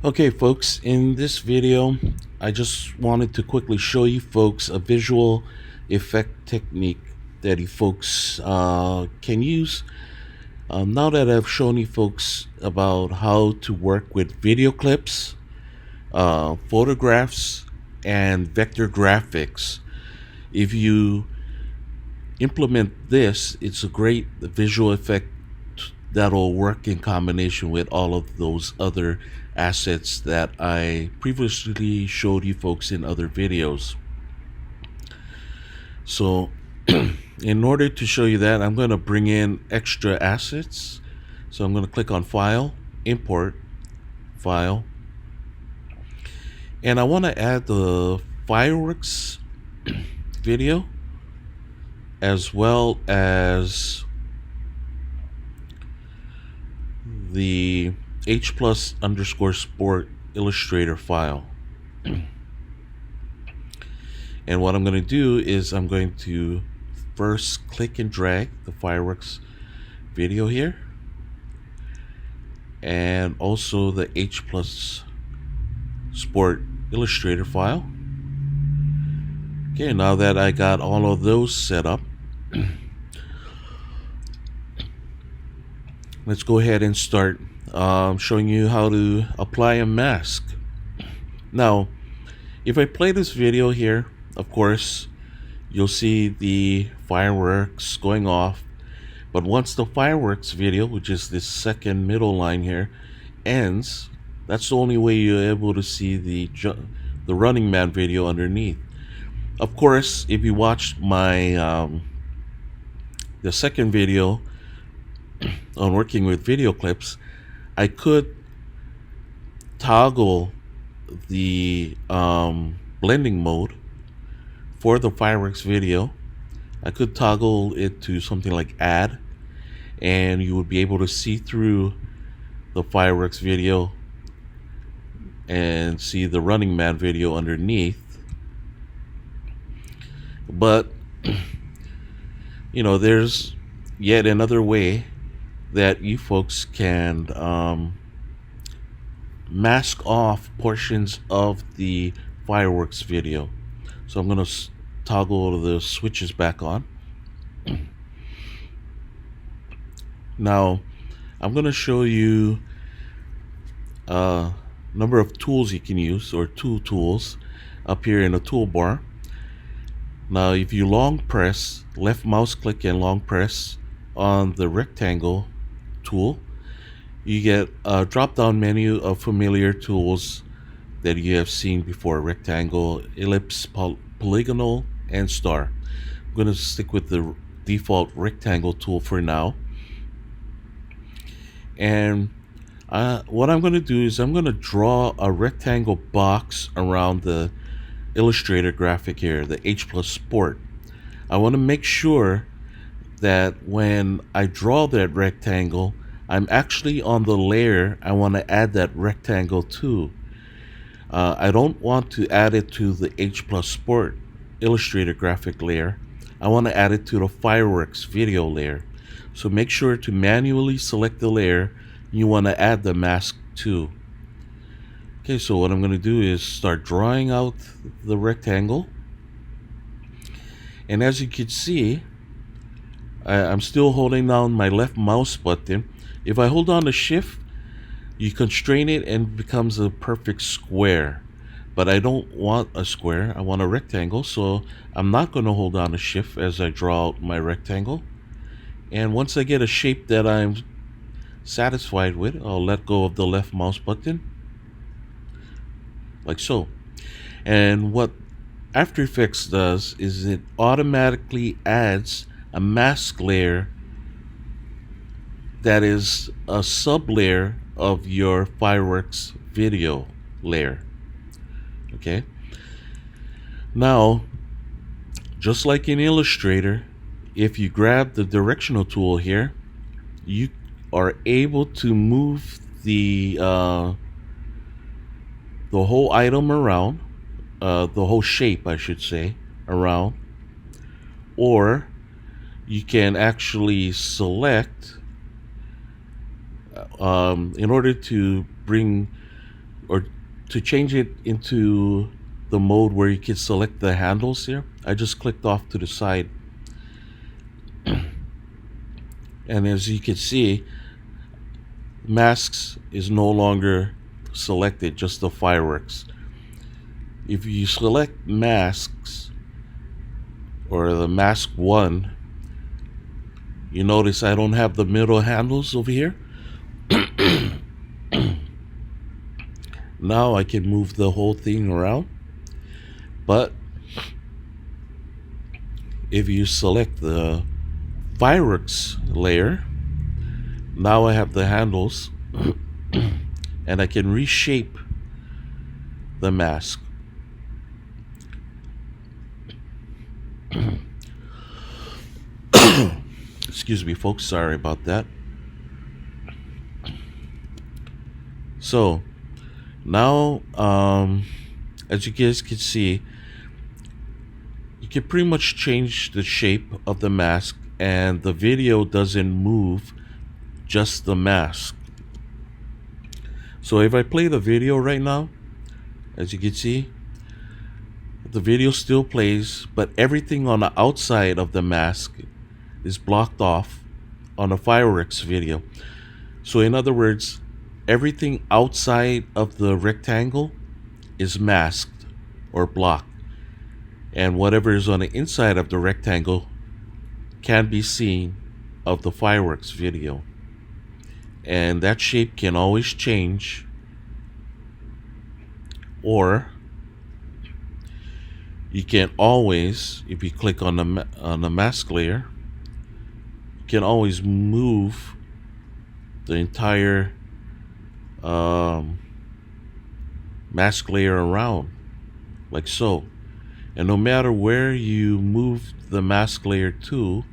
Okay, folks, in this video, I just wanted to quickly show you folks a visual effect technique that you folks can use. Now that I've shown you folks about how to work with video clips, photographs, and vector graphics, if you implement this, it's a great visual effect that'll work in combination with all of those other assets that I previously showed you folks in other videos. So in order to show you that, I'm going to bring in extra assets. So I'm going to click on File, Import, File, and I want to add the fireworks video as well as the H plus underscore sport Illustrator file. And what I'm going to do is I'm going to first click and drag the fireworks video here, and also the H plus sport Illustrator file. Okay, now that I got all of those set up, let's go ahead and start showing you how to apply a mask. Now, if I play this video here, of course, you'll see the fireworks going off. But once the fireworks video, which is this second middle line here, ends, that's the only way you're able to see the Running Man video underneath. Of course, if you watched my the second video on working with video clips, I could toggle the blending mode for the fireworks video. I could toggle it to something like add, and you would be able to see through the fireworks video and see the Running Man video underneath. But there's yet another way that you folks can mask off portions of the fireworks video. So I'm going to toggle the switches back on. Now I'm going to show you a number of tools you can use, or tools up here in the toolbar. Now if you long press, left mouse click and long press on the rectangle tool, you get a drop down menu of familiar tools that you have seen before: rectangle, ellipse, polygonal, and star. I'm going to stick with the default rectangle tool for now. And what I'm going to do is I'm going to draw a rectangle box around the Illustrator graphic here, the H plus sport. I want to make sure that when I draw that rectangle, I'm actually on the layer I want to add that rectangle to. I don't want to add it to the H plus sport Illustrator graphic layer. I want to add it to the fireworks video layer. So make sure to manually select the layer you want to add the mask to. Okay, so what I'm going to do is start drawing out the rectangle. And as you can see, I'm still holding down my left mouse button. If I hold on to shift, you constrain it and it becomes a perfect square. But I don't want a square, I want a rectangle, so I'm not going to hold on to shift as I draw out my rectangle. And once I get a shape that I'm satisfied with, I'll let go of the left mouse button, like so. And what After Effects does is it automatically adds a mask layer that is a sub layer of your fireworks video layer. Okay, now just like in Illustrator, if you grab the directional tool here, you are able to move the whole item around, the whole shape I should say, around, or you can actually select in order to bring or to change it into the mode where you can select the handles here, I just clicked off to the side. And as you can see, masks is no longer selected, just the fireworks. If you select masks or the mask 1, you notice I don't have the middle handles over here. Now I can move the whole thing around. But if you select the fireworks layer, now I have the handles and I can reshape the mask. Excuse me, folks, sorry about that. So now, as you guys can see, you can pretty much change the shape of the mask, and the video doesn't move, just the mask. So if I play the video right now, as you can see, the video still plays, but everything on the outside of the mask is blocked off on a fireworks video. So in other words, everything outside of the rectangle is masked or blocked, and whatever is on the inside of the rectangle can be seen of the fireworks video. And that shape can always change, or you can always, if you click on the mask layer, you can always move the entire mask layer around, like so. And no matter where you move the mask layer to,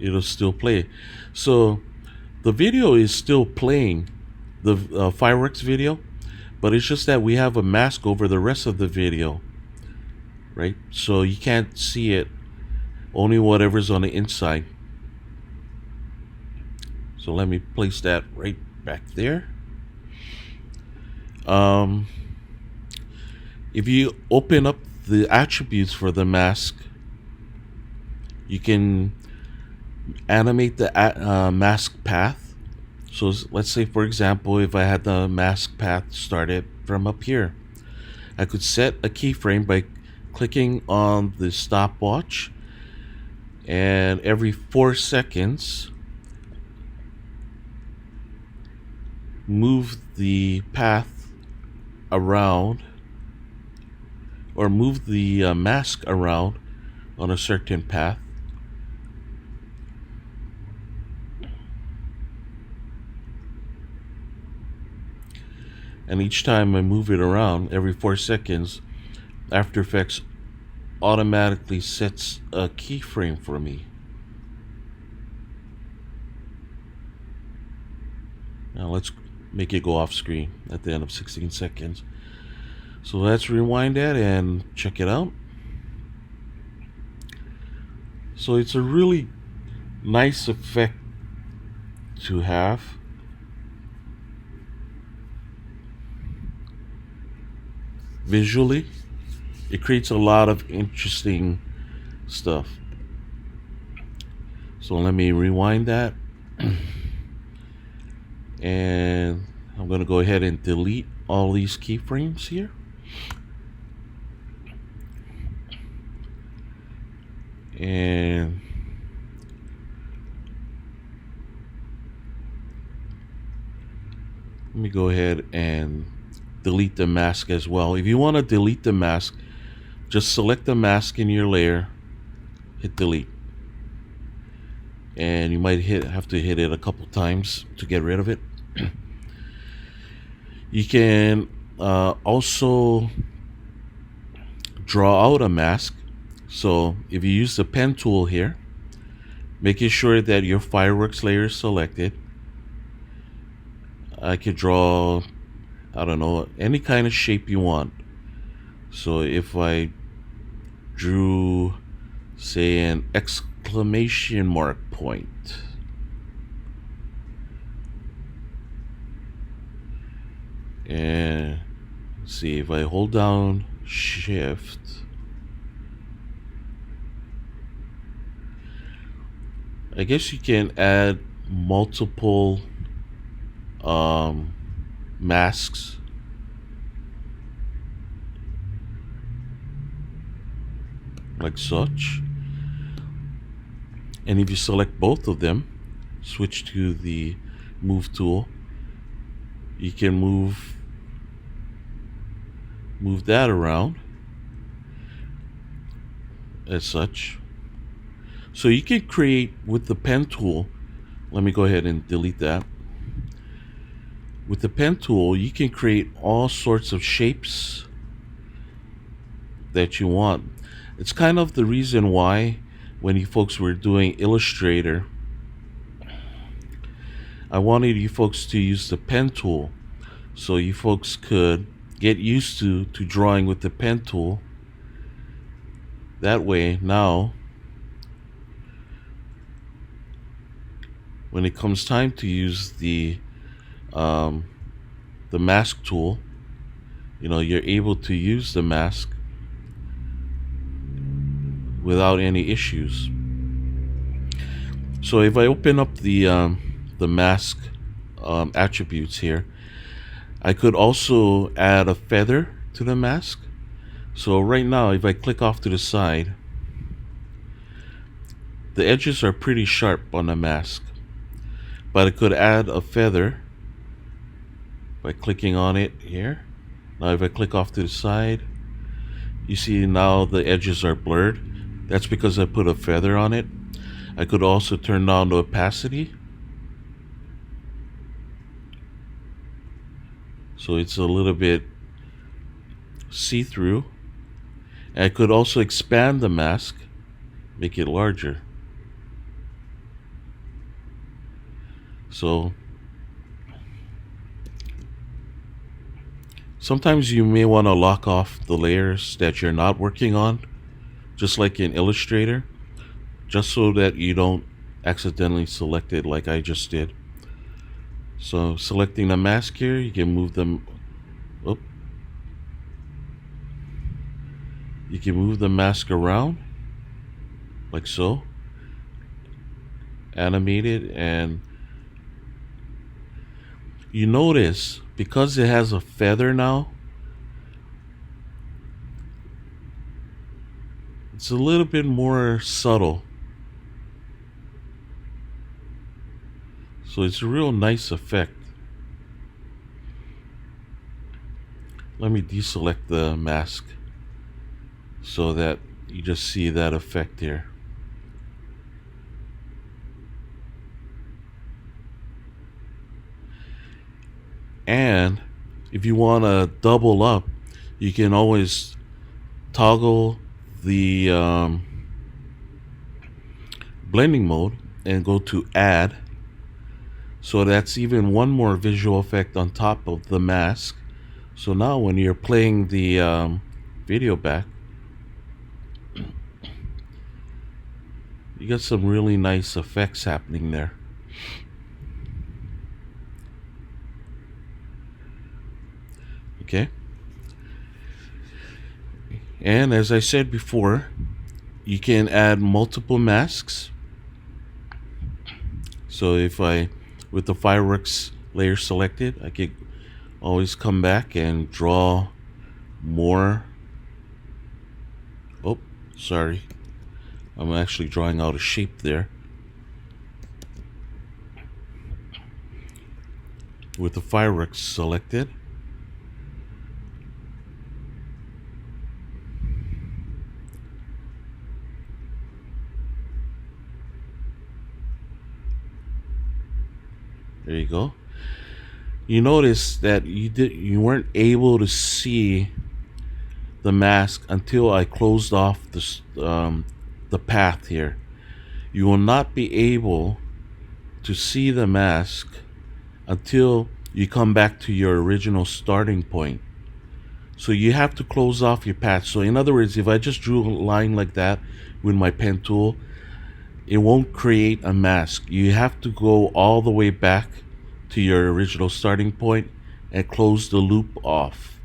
it'll still play. So the video is still playing, the fireworks video, but it's just that we have a mask over the rest of the video, right? So you can't see it, only whatever's on the inside. So let me place that right back there. If you open up the attributes for the mask, you can animate the mask path. So let's say, for example, if I had the mask path started from up here, I could set a keyframe by clicking on the stopwatch, and every 4 seconds move the path around, or move the mask around on a certain path. And each time I move it around, every 4 seconds, After Effects automatically sets a keyframe for me. Now let's make it go off screen at the end of 16 seconds. So let's rewind that and check it out. So it's a really nice effect to have. Visually, it creates a lot of interesting stuff. So let me rewind that. And I'm going to go ahead and delete all these keyframes here. And let me go ahead and delete the mask as well. If you want to delete the mask, just select the mask in your layer, hit delete. And you might have to hit it a couple times to get rid of it. You can also draw out a mask. So if you use the pen tool here, making sure that your fireworks layer is selected, I could draw, I don't know, any kind of shape you want. So if I drew, say, an exclamation mark point, And see, if I hold down shift, I guess you can add multiple um, masks, like such. And if you select both of them, switch to the move tool, you can move that around as such. So you can create with the pen tool. Let me go ahead and delete that. With the pen tool, you can create all sorts of shapes that you want. It's kind of the reason why when you folks were doing Illustrator, I wanted you folks to use the pen tool so you folks could get used to drawing with the pen tool. That way, now when it comes time to use um, the mask tool, you're able to use the mask without any issues. So if I open up the mask attributes here, I could also add a feather to the mask. So right now, if I click off to the side, the edges are pretty sharp on the mask, but I could add a feather by clicking on it here. Now if I click off to the side, you see now the edges are blurred. That's because I put a feather on it. I could also turn down the opacity, so it's a little bit see-through. I could also expand the mask, make it larger. So sometimes you may want to lock off the layers that you're not working on, just like in Illustrator, just so that you don't accidentally select it like I just did. So selecting the mask here, you can move them up. You can move the mask around like so, animate it, and you notice because it has a feather now, it's a little bit more subtle. So it's a real nice effect. Let me deselect the mask so that you just see that effect here. And if you want to double up, you can always toggle the blending mode and go to add. So that's even one more visual effect on top of the mask. So now when you're playing the video back, you got some really nice effects happening there. Okay. And as I said before, you can add multiple masks. So if with the fireworks layer selected, I could always come back and draw more. Oh, sorry. I'm actually drawing out a shape there. With the fireworks selected, there you go. You notice that you weren't able to see the mask until I closed off the path here. You will not be able to see the mask until you come back to your original starting point. So you have to close off your path. So in other words, if I just drew a line like that with my pen tool, it won't create a mask. You have to go all the way back to your original starting point and close the loop off.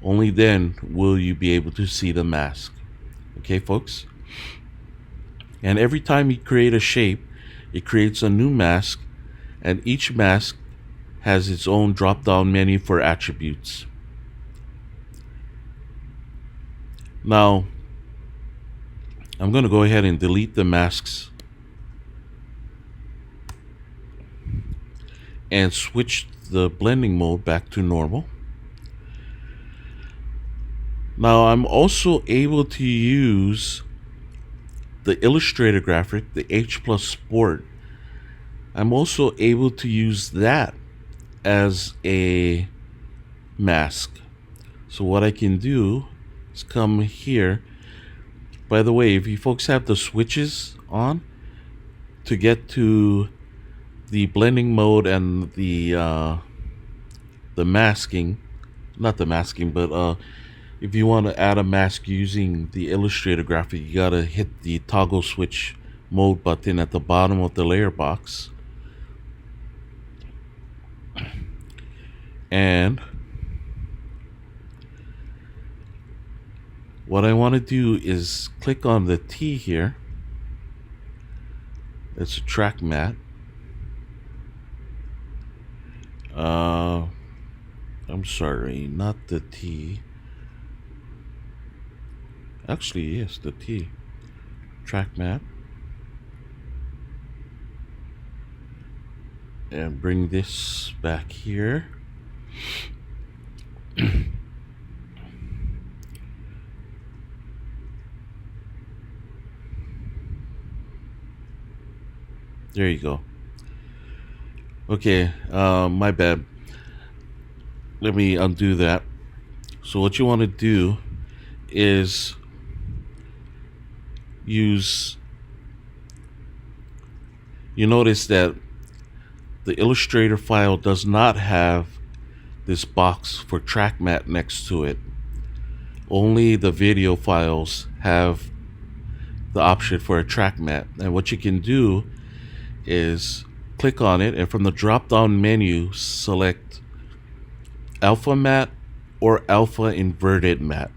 Only then will you be able to see the mask. Okay, folks? And every time you create a shape, it creates a new mask, and each mask has its own drop-down menu for attributes. Now, I'm going to go ahead and delete the masks and switch the blending mode back to normal. Now I'm also able to use the Illustrator graphic, the H+ Sport. I'm also able to use that as a mask. So what I can do is come here. By the way, if you folks have the switches on to get to the blending mode and the masking, not the masking, but if you want to add a mask using the Illustrator graphic, you gotta hit the toggle switch mode button at the bottom of the layer box. And what I want to do is click on the T here. It's a track matte. I'm sorry, not the T. Actually, yes, the T. Track matte. And bring this back here. There you go. Okay, my bad. Let me undo that. So what you want to do is you notice that the Illustrator file does not have this box for track matte next to it. Only the video files have the option for a track matte. And what you can do is click on it, and from the drop down menu select alpha matte or alpha inverted matte.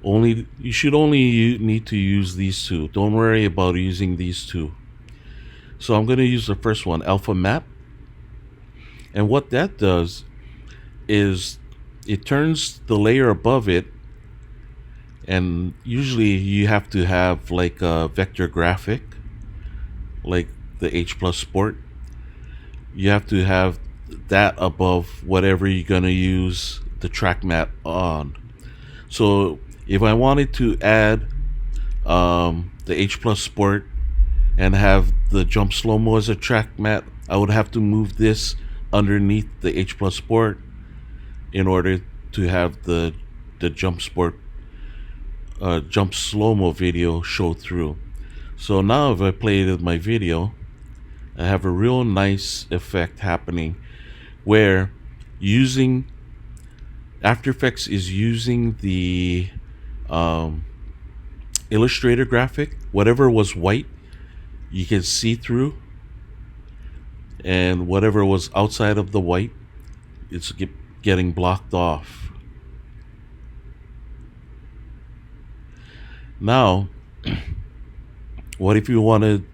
You should only need to use these two. Don't worry about using these two. So I'm going to use the first one, alpha matte. And what that does is it turns the layer above it, and usually you have to have like a vector graphic like the H+ Sport. You have to have that above whatever you're going to use the track matte on. So if I wanted to add the H+ Sport and have the jump slow-mo as a track matte, I would have to move this underneath the H+ Sport in order to have the jump slow-mo video show through. So now if I play my video, I have a real nice effect happening where After Effects is using the Illustrator graphic. Whatever was white, you can see through, and whatever was outside of the white, it's getting blocked off. Now, what if you want to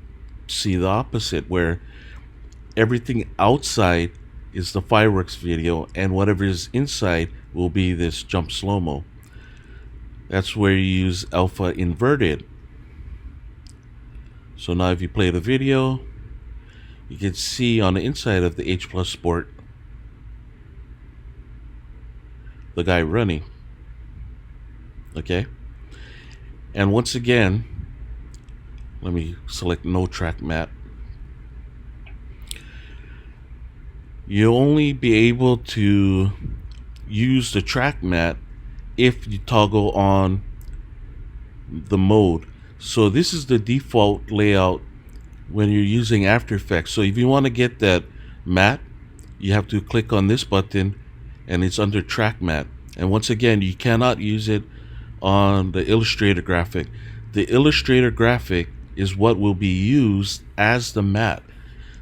see the opposite, where everything outside is the fireworks video and whatever is inside will be this jump slow-mo? That's where you use alpha inverted. So now if you play the video, you can see on the inside of the H+ Sport the guy running. Okay, and once again, let me select no track matte. You'll only be able to use the track matte if you toggle on the mode. So this is the default layout when you're using After Effects. So if you want to get that matte, you have to click on this button, and it's under track matte. And once again, you cannot use it on the Illustrator graphic. The Illustrator graphic is what will be used as the matte.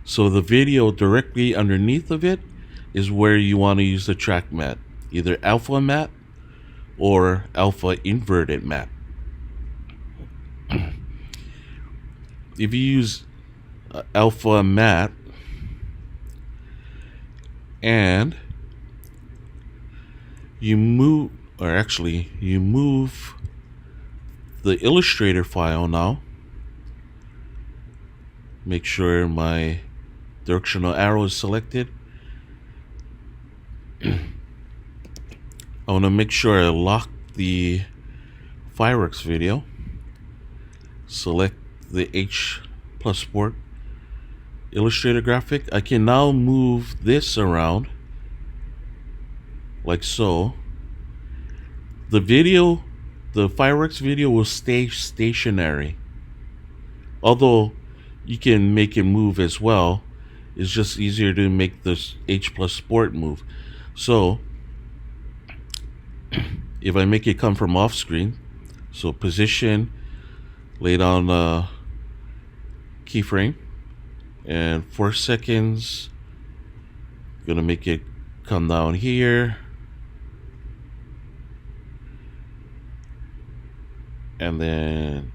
So the video directly underneath of it is where you want to use the track matte, either alpha matte or alpha inverted matte. If you use alpha matte and you move the Illustrator file now, make sure my directional arrow is selected. I want to make sure I lock the Fireworks video, select the H+ Sport Illustrator graphic. I can now move this around like so. The Fireworks video will stay stationary, although you can make it move as well. It's just easier to make this H+ Sport move. So if I make it come from off screen, so position, lay down a keyframe, and 4 seconds, gonna make it come down here, and then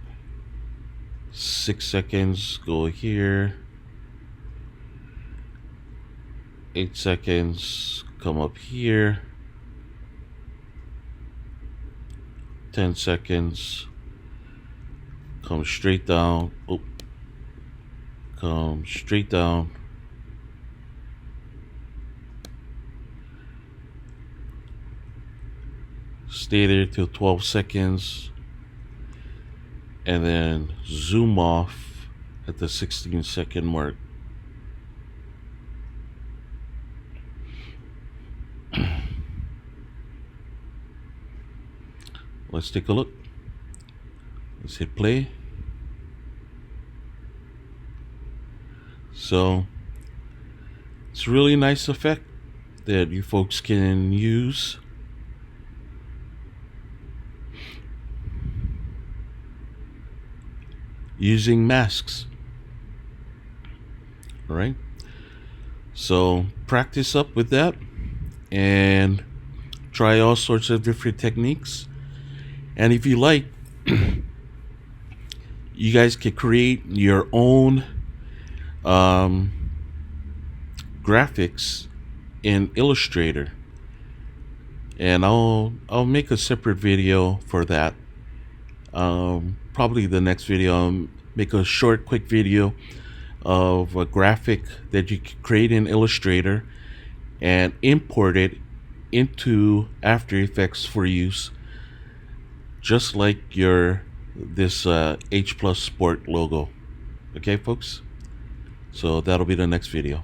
6 seconds, go here, 8 seconds, come up here, 10 seconds, come straight down, come straight down, stay there till 12 seconds, and then zoom off at the 16-second mark. Let's take a look. Let's hit play. So it's a really nice effect that you folks can use. Using masks. All right. So practice up with that and try all sorts of different techniques. And if you like, you guys can create your own graphics in Illustrator, and I'll make a separate video for that. Probably the next video, I'll make a short, quick video of a graphic that you can create in Illustrator and import it into After Effects for use, just like this H+ Sport logo. Okay, folks? So that'll be the next video.